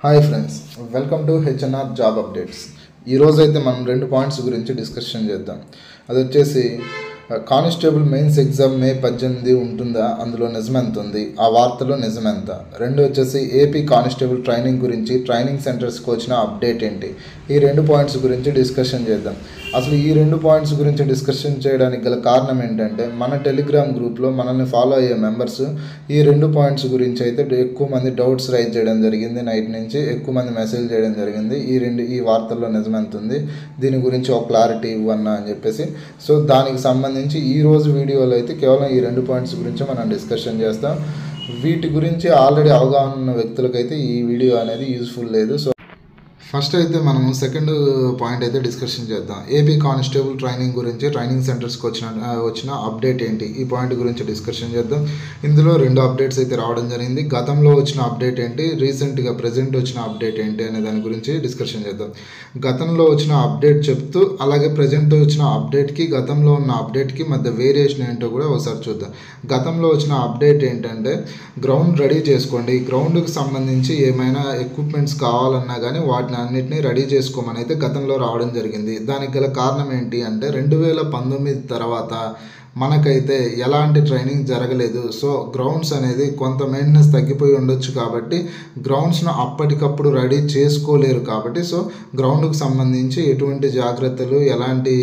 Hi friends, welcome to HNR job updates. ఈరోజు అయితే మనం 2 పాయింట్స్ గురించి డిస్కషన్ చేద్దాం. అది వచ్చేసి కానిస్టేబుల్ మెయిన్స్ ఎగ్జామ్ మే 18 ఉంటుందా, అందులో నిజమెంత ఉంది, ఆ వార్తలో నిజమెంత. రెండు వచ్చేసి ఏపీ కానిస్టేబుల్ ట్రైనింగ్ గురించి, ట్రైనింగ్ సెంటర్స్కి వచ్చిన అప్డేట్ ఏంటి. ఈ 2 పాయింట్స్ గురించి డిస్కషన్ చేద్దాం. అసలు ఈ 2 పాయింట్స్ గురించి డిస్కషన్ చేయడానికి గల కారణం ఏంటంటే, మన టెలిగ్రామ్ గ్రూప్లో మనల్ని ఫాలో అయ్యే మెంబర్స్ ఈ 2 పాయింట్స్ గురించి అయితే ఎక్కువ మంది డౌట్స్ రైజ్ చేయడం జరిగింది. నైట్ నుంచి ఎక్కువ మంది మెసేజ్ చేయడం జరిగింది. ఈ వార్తల్లో నిజమెంత ఉంది, దీని గురించి ఒక క్లారిటీ ఇవ్వన్నా అని చెప్పేసి. సో దానికి సంబంధించి ఈ రోజు వీడియోలో అయితే కేవలం ఈ 2 పాయింట్స్ గురించి మనం డిస్కషన్ చేస్తాం. వీటి గురించి ఆల్రెడీ అవగాహన ఉన్న వ్యక్తులకైతే ఈ వీడియో అనేది యూజ్ఫుల్ లేదు. సో ఫస్ట్ అయితే మనం సెకండ్ పాయింట్ అయితే డిస్కషన్ చేద్దాం. ఏపీ కానిస్టేబుల్ ట్రైనింగ్ గురించి, ట్రైనింగ్ సెంటర్స్కి వచ్చిన అప్డేట్ ఏంటి, ఈ పాయింట్ గురించి డిస్కషన్ చేద్దాం. ఇందులో 2 అప్డేట్స్ అయితే రావడం జరిగింది. గతంలో వచ్చిన అప్డేట్ ఏంటి, రీసెంట్గా ప్రజెంట్ వచ్చిన అప్డేట్ ఏంటి అనే దాని గురించి డిస్కషన్ చేద్దాం. గతంలో వచ్చిన అప్డేట్ చెప్తూ అలాగే ప్రజెంట్ వచ్చిన అప్డేట్కి, గతంలో ఉన్న అప్డేట్కి మధ్య వేరియేషన్ ఏంటో కూడా ఒకసారి చూద్దాం. గతంలో వచ్చిన అప్డేట్ ఏంటంటే, గ్రౌండ్ రెడీ చేసుకోండి, గ్రౌండ్కి సంబంధించి ఏమైనా ఎక్విప్మెంట్స్ కావాలన్నా కానీ వాటిని అన్నిటినీ రెడీ చేసుకోమని అయితే గతంలో రావడం జరిగింది. దానికి గల కారణం ఏంటి అంటే, 2019 తర్వాత మనకైతే ఎలాంటి ట్రైనింగ్ జరగలేదు. సో గ్రౌండ్స్ అనేది కొంత మెయింటెనెన్స్ తగ్గిపోయి ఉండొచ్చు కాబట్టి గ్రౌండ్స్ను అప్పటికప్పుడు రెడీ చేసుకోలేరు కాబట్టి, సో గ్రౌండ్కి సంబంధించి ఎటువంటి జాగ్రత్తలు, ఎలాంటి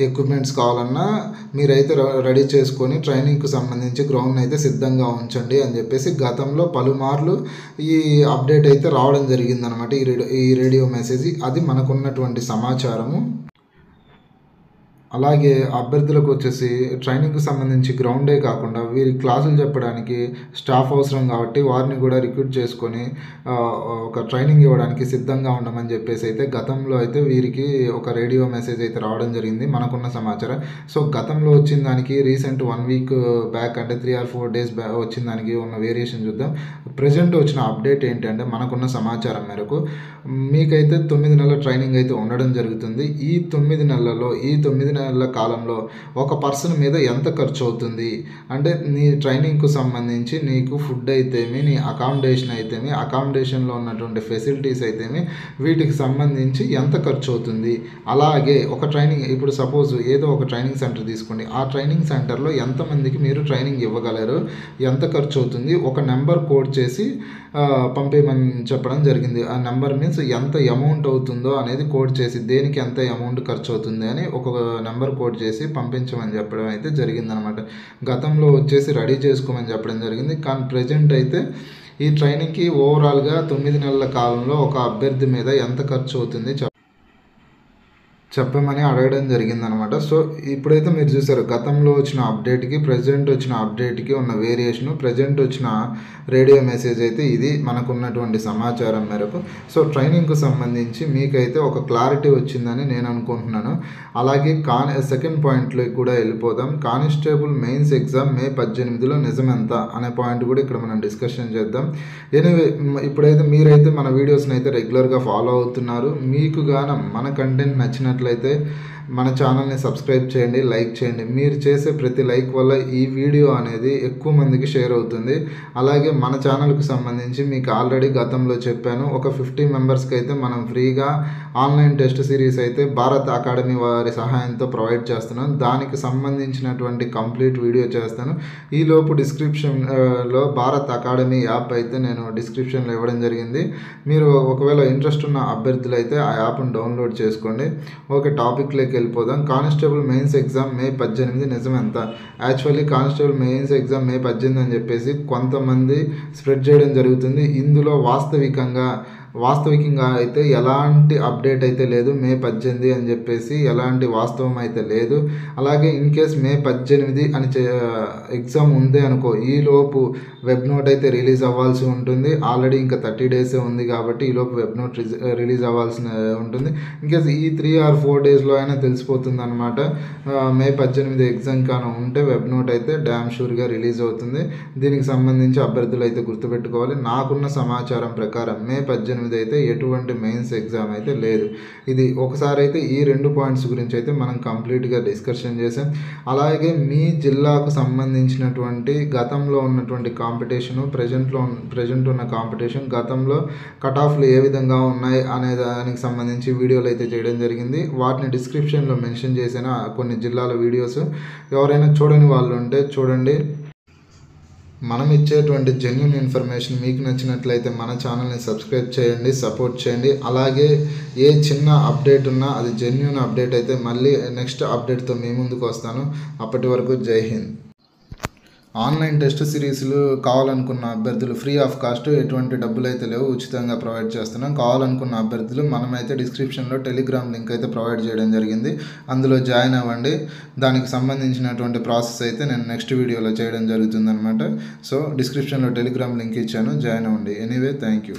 ఎక్విప్మెంట్స్ కావాలన్నా మీరైతే రెడీ చేసుకొని ట్రైనింగ్కి సంబంధించి గ్రౌండ్ అయితే సిద్ధంగా ఉంచండి అని చెప్పేసి గతంలో పలుమార్లు ఈ అప్డేట్ అయితే రావడం జరిగిందనమాట. ఈ రేడియో మెసేజ్ అది మనకున్నటువంటి సమాచారము. అలాగే అభ్యర్థులకు వచ్చేసి ట్రైనింగ్కి సంబంధించి గ్రౌండే కాకుండా వీరి క్లాసులు చెప్పడానికి స్టాఫ్ అవసరం కాబట్టి వారిని కూడా రిక్రూట్ చేసుకొని ఒక ట్రైనింగ్ ఇవ్వడానికి సిద్ధంగా ఉండమని చెప్పేసి అయితే గతంలో అయితే వీరికి ఒక రేడియో మెసేజ్ అయితే రావడం జరిగింది, మనకున్న సమాచారం. సో గతంలో వచ్చిన దానికి రీసెంట్ 1 వీక్ బ్యాక్ అంటే 3 or 4 days బ్యాక్ వచ్చిన దానికి ఉన్న వేరియేషన్ చూద్దాం. ప్రజెంట్ వచ్చిన అప్డేట్ ఏంటంటే, మనకున్న సమాచారం మేరకు మీకైతే 9 నెలల ట్రైనింగ్ అయితే ఉండడం జరుగుతుంది. ఈ 9 నెలల్లో, ఈ 9 నెలల కాలంలో ఒక పర్సన్ మీద ఎంత ఖర్చు అవుతుంది అంటే, నీ ట్రైనింగ్కు సంబంధించి నీకు ఫుడ్ అయితేమి, నీ అకామిడేషన్ అయితేమి, అకామిడేషన్లో ఉన్నటువంటి ఫెసిలిటీస్ అయితేమి, వీటికి సంబంధించి ఎంత ఖర్చు అవుతుంది. అలాగే ఒక ట్రైనింగ్, ఇప్పుడు సపోజ్ ఏదో ఒక ట్రైనింగ్ సెంటర్ తీసుకోండి, ఆ ట్రైనింగ్ సెంటర్లో ఎంతమందికి మీరు ట్రైనింగ్ ఇవ్వగలరు, ఎంత ఖర్చు అవుతుంది, ఒక నెంబర్ కోడ్ చేసి పంపేయమని చెప్పడం జరిగింది. ఆ నెంబర్ మీన్స్ ఎంత అమౌంట్ అవుతుందో అనేది కోడ్ చేసి, దేనికి ఎంత అమౌంట్ ఖర్చు అవుతుంది అని ఒక నెంబర్ కోడ్ చేసి పంపించమని చెప్పడం అయితే జరిగిందనమాట. గతంలో వచ్చేసి రెడీ చేసుకోమని చెప్పడం జరిగింది. కానీ ప్రజెంట్ అయితే ఈ ట్రైనింగ్కి ఓవరాల్గా 9 నెలల కాలంలో ఒక అభ్యర్థి మీద ఎంత ఖర్చు అవుతుంది చెప్పమని అడగడం జరిగిందనమాట. సో ఇప్పుడైతే మీరు చూసారు, గతంలో వచ్చిన అప్డేట్కి ప్రజెంట్ వచ్చిన అప్డేట్కి ఉన్న వేరియేషను, ప్రజెంట్ వచ్చిన రేడియో మెసేజ్ అయితే ఇది మనకున్నటువంటి సమాచారం మేరకు. సో ట్రైనింగ్కు సంబంధించి మీకైతే ఒక క్లారిటీ వచ్చిందని నేను అనుకుంటున్నాను. అలాగే సెకండ్ పాయింట్లో కూడా వెళ్ళిపోదాం. కానిస్టేబుల్ మెయిన్స్ ఎగ్జామ్ మే 18లో నిజమెంత అనే పాయింట్ కూడా ఇక్కడ మనం డిస్కషన్ చేద్దాం. ఎనివే, ఇప్పుడైతే మీరైతే మన వీడియోస్ని అయితే రెగ్యులర్గా ఫాలో అవుతున్నారు. మీకు గాన మన కంటెంట్ నచ్చినట్లయితే మన ఛానల్ని సబ్స్క్రైబ్ చేయండి, లైక్ చేయండి. మీరు చేసే ప్రతి లైక్ వల్ల ఈ వీడియో అనేది ఎక్కువ మందికి షేర్ అవుతుంది. అలాగే మన ఛానల్కి సంబంధించి మీకు ఆల్రెడీ గతంలో చెప్పాను, ఒక 50 మెంబర్స్కి అయితే మనం ఫ్రీగా ఆన్లైన్ టెస్ట్ సిరీస్ అయితే భారత్ అకాడమీ వారి సహాయంతో ప్రొవైడ్ చేస్తున్నాను. దానికి సంబంధించినటువంటి కంప్లీట్ వీడియో చేస్తాను. ఈలోపు డిస్క్రిప్షన్లో భారత్ అకాడమీ యాప్ అయితే నేను డిస్క్రిప్షన్లో ఇవ్వడం జరిగింది. మీరు ఒకవేళ ఇంట్రెస్ట్ ఉన్న అభ్యర్థులు అయితే ఆ యాప్ను డౌన్లోడ్ చేసుకోండి. ఓకే, టాపిక్లోకి వెళ్ళిపోదాం. కానిస్టేబుల్ మెయిన్స్ ఎగ్జామ్ మే 18 నిజమెంత. యాక్చువల్లీ కానిస్టేబుల్ మెయిన్స్ ఎగ్జామ్ మే 18 అని చెప్పేసి కొంతమంది స్ప్రెడ్ చేయడం జరుగుతుంది. ఇందులో వాస్తవికంగా అయితే ఎలాంటి అప్డేట్ అయితే లేదు. మే 18 అని చెప్పేసి ఎలాంటి వాస్తవం అయితే లేదు. అలాగే ఇన్ కేస్ మే 18 అని ఎగ్జామ్ ఉంది అనుకో, ఈలోపు వెబ్ నోట్ అయితే రిలీజ్ అవ్వాల్సి ఉంటుంది. ఆల్రెడీ ఇంకా 30 డేసే ఉంది కాబట్టి ఈలోపు వెబ్ నోట్ రిలీజ్ అవ్వాల్సి ఉంటుంది. ఇన్కేస్ ఈ 3 or 4 డేస్లో అయినా తెలిసిపోతుంది అనమాట. మే 18 ఎగ్జామ్ కానీ ఉంటే వెబ్ నోట్ అయితే డ్యామ్ షూర్గా రిలీజ్ అవుతుంది. దీనికి సంబంధించి అభ్యర్థులు అయితే గుర్తుపెట్టుకోవాలి. నాకున్న సమాచారం ప్రకారం మే 18 28 అయితే ఎటువంటి మెయిన్స్ ఎగ్జామ్ అయితే లేదు. ఇది ఒకసారి అయితే ఈ 2 పాయింట్స్ గురించి అయితే మనం కంప్లీట్గా డిస్కషన్ చేసాం. అలాగే మీ జిల్లాకు సంబంధించినటువంటి గతంలో ఉన్నటువంటి కాంపిటీషను, ప్రజెంట్ ఉన్న కాంపిటీషన్, గతంలో కట్ ఆఫ్లు ఏ విధంగా ఉన్నాయి అనే దానికి సంబంధించి వీడియోలు అయితే చేయడం జరిగింది. వాటిని డిస్క్రిప్షన్లో మెన్షన్ చేసిన కొన్ని జిల్లాల వీడియోస్ ఎవరైనా చూడని వాళ్ళు ఉంటే చూడండి. మనం ఇచ్చేటువంటి జెన్యూన్ ఇన్ఫర్మేషన్ మీకు నచ్చినట్లయితే మన ఛానల్ని సబ్స్క్రైబ్ చేయండి, సపోర్ట్ చేయండి. అలాగే ఏ చిన్న అప్డేట్ ఉన్నా అది జెన్యూన్ అప్డేట్ అయితే మళ్ళీ నెక్స్ట్ అప్డేట్తో మీ ముందుకు వస్తాను. అప్పటి వరకు జై హింద్. ఆన్లైన్ టెస్ట్ సిరీస్లు కావాలనుకున్న అభ్యర్థులు ఫ్రీ ఆఫ్ కాస్ట్, ఎటువంటి డబ్బులు అయితే లేవు, ఉచితంగా ప్రొవైడ్ చేస్తున్నాం. కావాలనుకున్న అభ్యర్థులు మనమైతే డిస్క్రిప్షన్లో టెలిగ్రామ్ లింక్ అయితే ప్రొవైడ్ చేయడం జరిగింది. అందులో జాయిన్ అవ్వండి. దానికి సంబంధించినటువంటి ప్రాసెస్ అయితే నేను నెక్స్ట్ వీడియోలో చేయడం జరుగుతుందన్నమాట. సో డిస్క్రిప్షన్లో టెలిగ్రామ్ లింక్ ఇచ్చాను, జాయిన్ అవ్వండి. Anyway thank you.